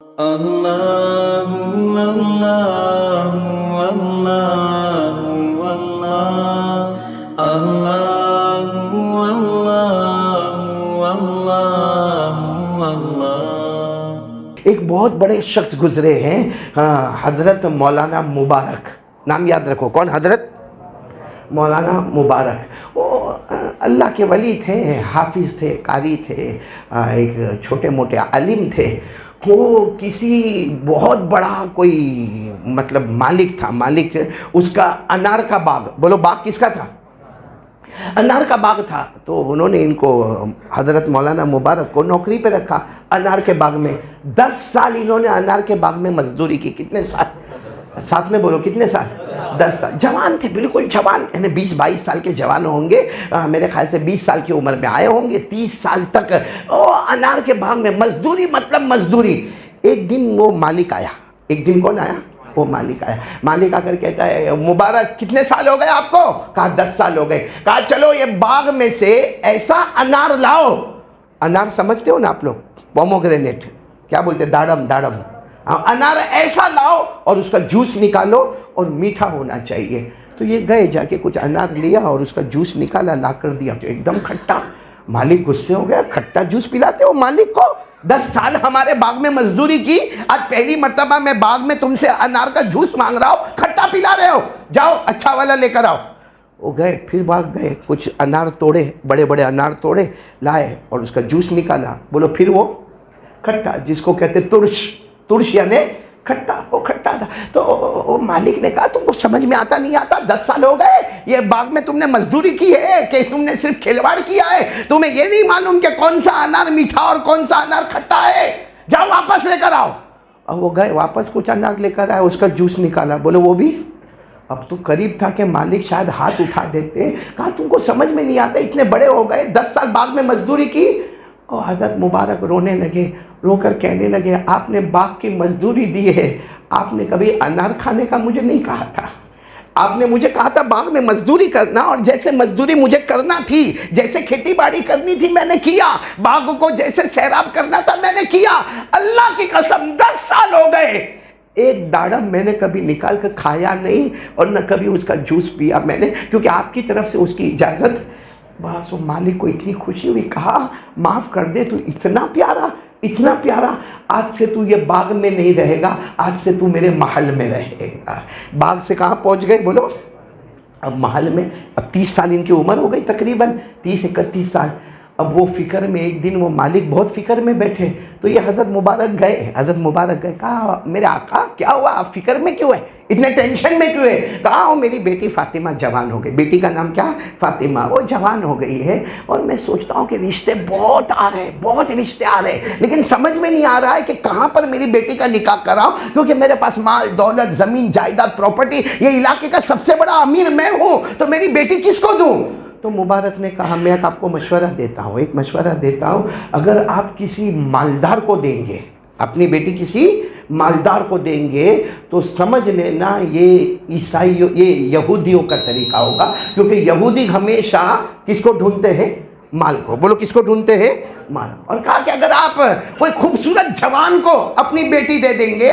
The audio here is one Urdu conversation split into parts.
اللہ اللہ اللہ اللہ اللہ اللہ اللہ۔ ایک بہت بڑے شخص گزرے ہیں، حضرت مولانا مبارک، نام یاد رکھو، کون؟ حضرت مولانا مبارک۔ وہ اللہ کے ولی تھے، حافظ تھے، قاری تھے، ایک چھوٹے موٹے عالم تھے۔ وہ کسی بہت بڑا کوئی مطلب مالک تھا، مالک اس کا انار کا باغ، بولو باغ کس کا تھا؟ انار کا باغ تھا۔ تو انہوں نے ان کو، حضرت مولانا مبارک کو نوکری پہ رکھا انار کے باغ میں۔ 10 سال انہوں نے انار کے باغ میں مزدوری کی۔ کتنے سال؟ ساتھ میں بولو، کتنے سال؟ 10 سال۔ جوان تھے، بالکل جوان، یعنی 20-22 سال کے جوان ہوں گے، میرے خیال سے 20 سال کی عمر میں آئے ہوں گے۔ 30 سال تک انار کے باغ میں مزدوری، مطلب مزدوری۔ ایک دن وہ مالک آیا، ایک دن کون آیا؟ وہ مالک آیا۔ مالک آ کر کہتا ہے، مبارک کتنے سال ہو گئے آپ کو؟ کہا 10 سال ہو گئے۔ کہا چلو یہ باغ میں سے ایسا انار لاؤ۔ انار سمجھتے ہو نا آپ لوگ؟ پوموگرینیٹ کیا بولتے؟ داڑم، داڑم۔ انار ایسا لاؤ اور اس کا جوس نکالو اور میٹھا ہونا چاہیے۔ تو یہ گئے، جا کے کچھ انار لیا اور اس کا جوس نکالا، لا کر دیا تو ایک دم کھٹا۔ مالک غصے ہو گیا، کھٹا جوس پلاتے ہو مالک کو؟ 10 سال ہمارے باغ میں مزدوری کی، آج پہلی مرتبہ میں باغ میں تم سے انار کا جوس مانگ رہا ہوں، کھٹا پلا رہے ہو، جاؤ اچھا والا لے کر آؤ۔ وہ گئے، پھر باغ گئے، کچھ انار توڑے، بڑے بڑے انار توڑے، لائے اور اس کا جوس نکالا۔ بولو پھر وہ کھٹا، جس کو کہتے ترش، ترش یعنی کھٹا، وہ کھٹا تھا۔ تو مالک نے کہا تم کو سمجھ میں آتا نہیں آتا؟ 10 سال ہو گئے یہ باغ میں تم نے مزدوری کی ہے کہ تم نے صرف کھلواڑ کیا ہے؟ تمہیں یہ نہیں معلوم کہ کون سا انار میٹھا اور کون سا انار کھٹا ہے؟ جاؤ واپس لے کر آؤ۔ اور وہ گئے، واپس کچھ انار لے کر آئے، اس کا جوس نکالا۔ بولو وہ بھی؟ اب تو قریب تھا کہ مالک شاید ہاتھ اٹھا دیتے۔ کہا تم کو سمجھ میں نہیں آتا، اتنے بڑے ہو گئے، 10 سال باغ میں مزدوری کی۔ اور حضرت مبارک رونے لگے، رو کر کہنے لگے، آپ نے باغ کی مزدوری دی ہے، آپ نے کبھی انار کھانے کا مجھے نہیں کہا تھا۔ آپ نے مجھے کہا تھا باغ میں مزدوری کرنا، اور جیسے مزدوری مجھے کرنا تھی، جیسے کھیتی باڑی کرنی تھی میں نے کیا، باغ کو جیسے سیراب کرنا تھا میں نے کیا۔ اللہ کی قسم 10 سال ہو گئے، ایک داڑم میں نے کبھی نکال کر کھایا نہیں، اور نہ کبھی اس کا جوس پیا میں نے، کیونکہ آپ کی طرف سے اس کی اجازت۔ بس وہ مالک کو اتنی خوشی ہوئی، کہا معاف کر دے، تو اتنا پیارا، اتنا پیارا، آج سے تو یہ باغ میں نہیں رہے گا، آج سے تو میرے محل میں رہے گا۔ باغ سے کہاں پہنچ گئے بولو؟ اب محل میں۔ اب 30 سال ان کی عمر ہو گئی، تقریباً 30-31 سال۔ اب وہ فکر میں، ایک دن وہ مالک بہت فکر میں بیٹھے، تو یہ حضرت مبارک گئے، حضرت مبارک گئے، کہا میرے آقا کیا ہوا، آپ فکر میں کیوں ہے، اتنے ٹینشن میں کیوں ہے؟ کہا میری بیٹی فاطمہ جوان ہو گئی۔ بیٹی کا نام کیا؟ فاطمہ۔ وہ جوان ہو گئی ہے، اور میں سوچتا ہوں کہ رشتے بہت آ رہے ہیں، بہت رشتے آ رہے ہیں، لیکن سمجھ میں نہیں آ رہا ہے کہ کہاں پر میری بیٹی کا نکاح کراؤں، کیونکہ میرے پاس مال دولت، زمین جائیداد، پراپرٹی، یہ علاقے کا سب سے بڑا امیر میں ہوں، تو میری بیٹی کس کو دوں؟ تو مبارک نے کہا میں آپ کو مشورہ دیتا ہوں، ایک مشورہ دیتا ہوں، اگر آپ کسی مالدار کو دیں گے، اپنی بیٹی کسی مالدار کو دیں گے، تو سمجھ لینا یہ عیسائیوں، یہ یہودیوں کا طریقہ ہوگا، کیونکہ یہودی ہمیشہ کس کو ڈھونڈتے ہیں؟ مال کو۔ بولو کس کو ڈھونڈتے ہیں؟ مال۔ اور کہا کہ اگر آپ کوئی خوبصورت جوان کو اپنی بیٹی دے دیں گے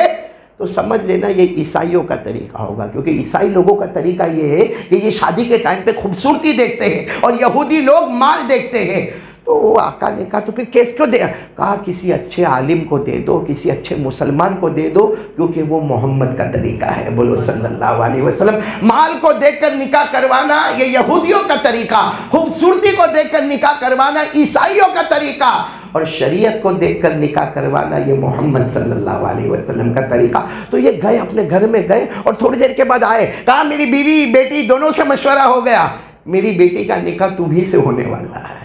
تو سمجھ لینا یہ عیسائیوں کا طریقہ ہوگا، کیونکہ عیسائی لوگوں کا طریقہ یہ ہے کہ یہ شادی کے ٹائم پہ خوبصورتی دیکھتے ہیں، اور یہودی لوگ مال دیکھتے ہیں۔ تو وہ آقا نے کہا تو پھر کیس کیوں دے؟ کہا کسی اچھے عالم کو دے دو، کسی اچھے مسلمان کو دے دو، کیونکہ وہ محمد کا طریقہ ہے، بولو صلی اللہ علیہ وسلم۔ مال کو دیکھ کر نکاح کروانا یہ یہودیوں کا طریقہ، خوبصورتی کو دیکھ کر نکاح کروانا عیسائیوں کا طریقہ، اور شریعت کو دیکھ کر نکاح کروانا یہ محمد صلی اللہ علیہ وسلم کا طریقہ۔ تو یہ گئے، اپنے گھر میں گئے، اور تھوڑی دیر کے بعد آئے، کہا میری بیوی بیٹی دونوں سے مشورہ ہو گیا، میری بیٹی کا نکاح تمہیں سے ہونے والا ہے،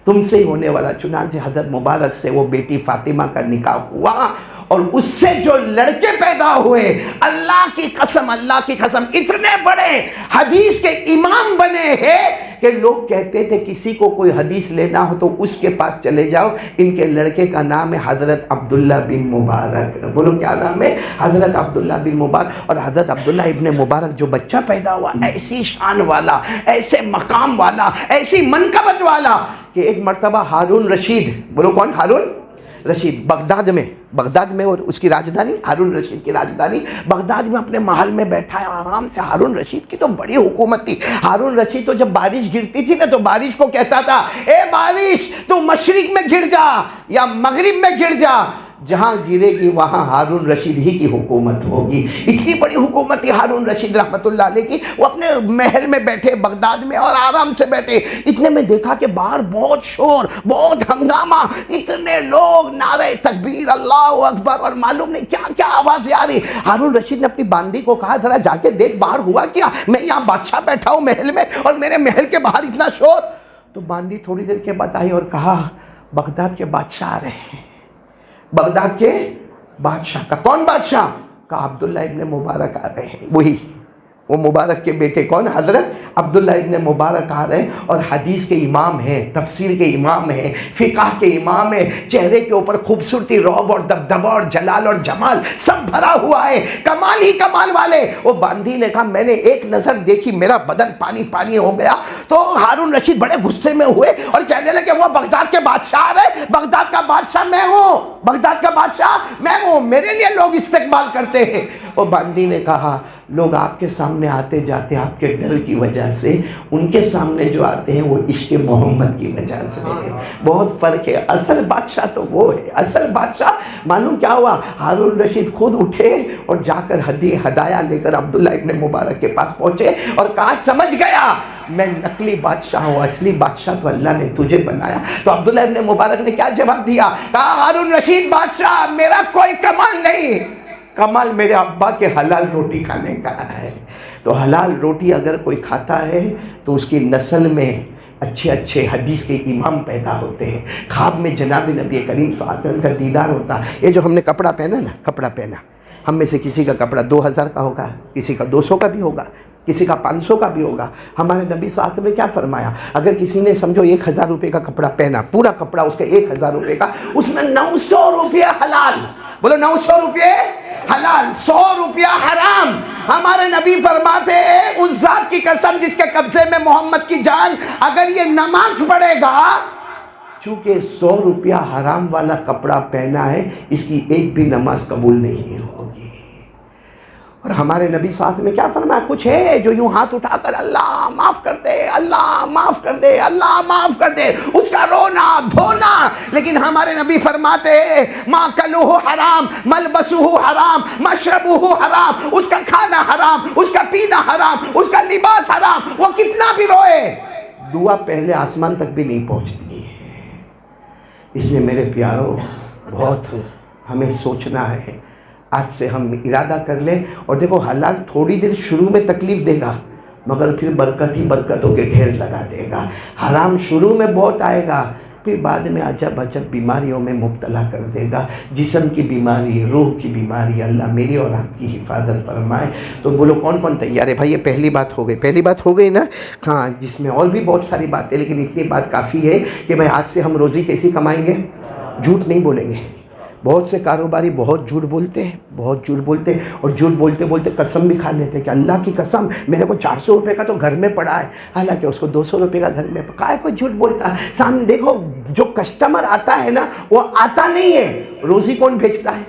تم سے ہی ہونے والا۔ چنانچہ حضرت مبارک سے وہ بیٹی فاطمہ کا نکاح ہوا، اور اس سے جو لڑکے پیدا ہوئے، اللہ کی قسم، اللہ کی قسم، اتنے بڑے حدیث کے امام بنے ہیں کہ لوگ کہتے تھے کسی کو کوئی حدیث لینا ہو تو اس کے پاس چلے جاؤ۔ ان کے لڑکے کا نام ہے حضرت عبداللہ بن مبارک۔ بولو کیا نام ہے؟ حضرت عبداللہ بن مبارک۔ اور حضرت عبداللہ ابن مبارک جو بچہ پیدا ہوا، ایسی شان والا، ایسے مقام والا، ایسی منقبت والا کہ ایک مرتبہ ہارون رشید، بولو کون؟ ہارون رشید بغداد میں اور اس کی راجدھانی ہارون رشید کی راجدھانی بغداد میں اپنے محل میں بیٹھا ہے آرام سے. ہارون رشید کی تو بڑی حکومت تھی. ہارون رشید تو جب بارش گرتی تھی نا تو بارش کو کہتا تھا اے بارش تو مشرق میں گر جا یا مغرب میں گر جا, جہاں گرے گی وہاں ہارون رشید ہی کی حکومت ہوگی. اتنی بڑی حکومت تھی ہارون رشید رحمۃ اللہ علیہ کی. وہ اپنے محل میں بیٹھے بغداد میں اور آرام سے بیٹھے. اتنے میں دیکھا کہ باہر بہت شور, بہت ہنگامہ, اتنے لوگ نعرہ تکبیر اللہ اکبر اور معلوم نہیں کیا کیا آوازیں آ رہی. ہارون رشید نے اپنی باندی کو کہا ذرا جا کے دیکھ باہر ہوا کیا, میں یہاں بادشاہ بیٹھا ہوں محل میں اور میرے محل کے باہر اتنا شور. تو باندی تھوڑی دیر کے بعد آئی اور کہا بغداد کے بادشاہ آ رہے ہیں. بغداد کے بادشاہ کا کون بادشاہ؟ کہا عبداللہ ابن مبارک آ رہے ہیں. وہی وہ مبارک کے بیٹے کون؟ حضرت عبداللہ ابن مبارک آ رہے ہیں اور حدیث کے امام ہیں, تفسیر کے امام ہیں, فقہ کے امام ہیں. چہرے کے اوپر خوبصورتی, رعب اور دبدبہ اور جلال اور جمال سب بھرا ہوا ہے, کمال ہی کمال والے. وہ باندی نے کہا میں نے ایک نظر دیکھی میرا بدن پانی پانی ہو گیا. تو ہارون رشید بڑے غصے میں ہوئے اور کہنے لگے وہ بغداد کے بادشاہ آ رہے, بغداد کا بادشاہ میں ہوں, بغداد کا بادشاہ میں ہوں, میرے لیے لوگ استقبال کرتے ہیں. وہ باندی نے کہا لوگ آپ کے سامنے آتے جاتے آپ کے ڈر کی وجہ سے, ان کے سامنے جو آتے ہیں وہ عشق محمد کی وجہ سے ہے. بہت فرق ہے. اصل بادشاہ تو وہ ہے, اصل بادشاہ. معلوم کیا ہوا؟ ہارون رشید خود اٹھے اور جا کر ہدایہ لے کر عبداللہ ابن مبارک کے پاس پہنچے اور کہا سمجھ گیا میں نقلی بادشاہ ہوں, اصلی بادشاہ تو اللہ نے تجھے بنایا. تو عبداللہ ابن مبارک نے کیا جواب دیا؟ کہا ہارون رشید بادشاہ میرا کوئی کمال نہیں, کمال میرے ابا کے حلال روٹی کھانے کا ہے. تو حلال روٹی اگر کوئی کھاتا ہے تو اس کی نسل میں اچھے اچھے حدیث کے امام پیدا ہوتے ہیں. خواب میں جناب نبی کریم صلی اللہ علیہ وسلم کا دیدار ہوتا. یہ جو ہم نے کپڑا پہنا نا, کپڑا پہنا, ہم میں سے کسی کا کپڑا 2000 کا ہوگا, کسی کا 200 کا بھی ہوگا, کسی کا 500 کا بھی ہوگا. ہمارے نبی صلی اللہ علیہ وسلم نے کیا فرمایا؟ اگر کسی نے سمجھو 1000 روپے کا کپڑا پہنا, پورا کپڑا اس کا 1000 روپے کا, اس میں 900 روپیہ حلال, بولو 900 روپے حلال, 100 روپیہ حرام. ہمارے نبی فرماتے ہیں اس ذات کی قسم جس کے قبضے میں محمد کی جان, اگر یہ نماز پڑھے گا, چونکہ 100 روپیہ حرام والا کپڑا پہنا ہے, اس کی ایک بھی نماز قبول نہیں ہوگی. اور ہمارے نبی صاحب نے کیا فرمایا؟ کچھ ہے جو یوں ہاتھ اٹھا کر اللہ معاف کر دے, اللہ معاف کر دے, اللہ معاف کر دے, اس کا رونا دھونا. لیکن ہمارے نبی فرماتے ہیں ماکلہ حرام, ملبسہ حرام, مشربہ حرام, اس کا کھانا حرام, اس کا پینا حرام, اس کا لباس حرام. وہ کتنا بھی روئے, دعا پہلے آسمان تک بھی نہیں پہنچتی ہے. اس لیے میرے پیاروں بہت ہمیں سوچنا ہے. آج سے ہم ارادہ کر لیں. اور دیکھو حلال تھوڑی دیر شروع میں تکلیف دے گا مگر پھر برکت ہی برکتوں کے ڈھیر لگا دے گا. حرام شروع میں بہت آئے گا, پھر بعد میں عجب عجب بیماریوں میں مبتلا کر دے گا. جسم کی بیماری, روح کی بیماری, اللہ میری اور آپ کی حفاظت فرمائے. تو بولو کون کون تیار ہے بھائی؟ یہ پہلی بات ہو گئی, پہلی بات ہو گئی نا. ہاں, جس میں اور بھی بہت ساری باتیں, لیکن اتنی بات کافی ہے کہ بھائی آج سے ہم روزی کیسی کمائیں گے؟ جھوٹ نہیں بولیں گے. بہت سے کاروباری بہت جھوٹ بولتے ہیں, بہت جھوٹ بولتے ہیں, اور جھوٹ بولتے بولتے قسم بھی کھا لیتے ہیں کہ اللہ کی قسم میرے کو 400 روپے کا تو گھر میں پڑا ہے, حالانکہ اس کو 200 روپے کا گھر میں پڑا ہے. کوئی جھوٹ بولتا ہے سامنے. دیکھو جو کسٹمر آتا ہے نا وہ آتا نہیں ہے, روزی کون بھیجتا ہے؟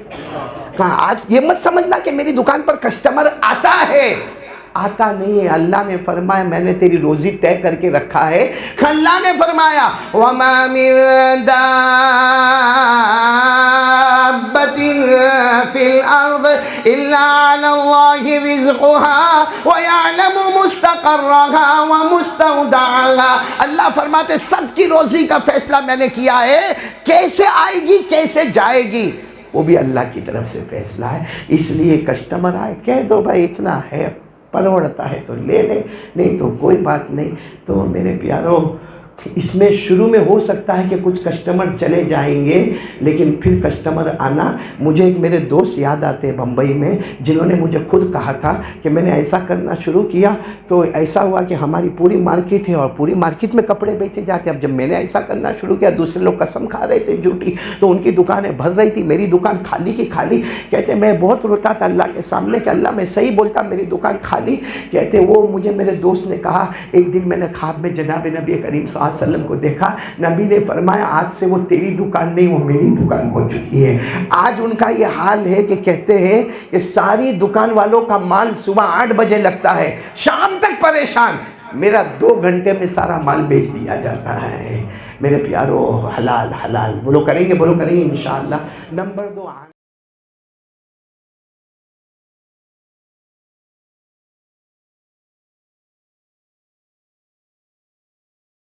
کہاں آج یہ مت سمجھنا کہ میری دکان پر کسٹمر آتا ہے, آتا نہیں ہے. اللہ نے فرمایا میں نے تیری روزی طے کر کے رکھا ہے. اللہ نے فرمایا وَمَا مِن دَابَّةٍ فِي الْأَرْضِ إِلَّا عَلَى اللَّهِ رِزْقُهَا وَيَعْلَمُ مُسْتَقَرَّهَا وَمُسْتَوْدَعَهَا. اللہ فرماتے سب کی روزی کا فیصلہ میں نے کیا ہے, کیسے آئے گی کیسے جائے گی وہ بھی اللہ کی طرف سے فیصلہ ہے. اس لیے کسٹمر آئے کہہ دو بھائی اتنا ہے, پروڑتا ہے تو لے لے, نہیں تو کوئی بات نہیں. تو میرے پیاروں اس میں شروع میں ہو سکتا ہے کہ کچھ کسٹمر چلے جائیں گے, لیکن پھر کسٹمر آنا. مجھے ایک میرے دوست یاد آتے ہیں بمبئی میں, جنہوں نے مجھے خود کہا تھا کہ میں نے ایسا کرنا شروع کیا تو ایسا ہوا کہ ہماری پوری مارکیٹ ہے اور پوری مارکیٹ میں کپڑے بیچے جاتے. اب جب میں نے ایسا کرنا شروع کیا دوسرے لوگ قسم کھا رہے تھے جھوٹی, تو ان کی دکانیں بھر رہی تھی, میری دکان خالی کی خالی. کہتے میں بہت روتا تھا اللہ کے سامنے کہ اللہ میں صحیح بولتا, میری دکان خالی. کہتے وہ مجھے میرے دوست نے کہا ایک دن میں نے خواب میں جناب نبی کریم صلی علیہ وسلم کو دیکھا، نبی نے فرمایا آج سے وہ تیری دکان نہیں، وہ میری دکان ہو چکی ہے۔ آج ان کا یہ حال ہے کہ کہتے ہیں کہ ساری دکان والوں کا مال صبح 8 بجے لگتا ہے، شام تک پریشان، میرا 2 گھنٹے میں سارا مال بیچ دیا جاتا ہے۔ میرے پیارو، حلال حلال بولو کریں گے انشاءاللہ۔ نمبر 2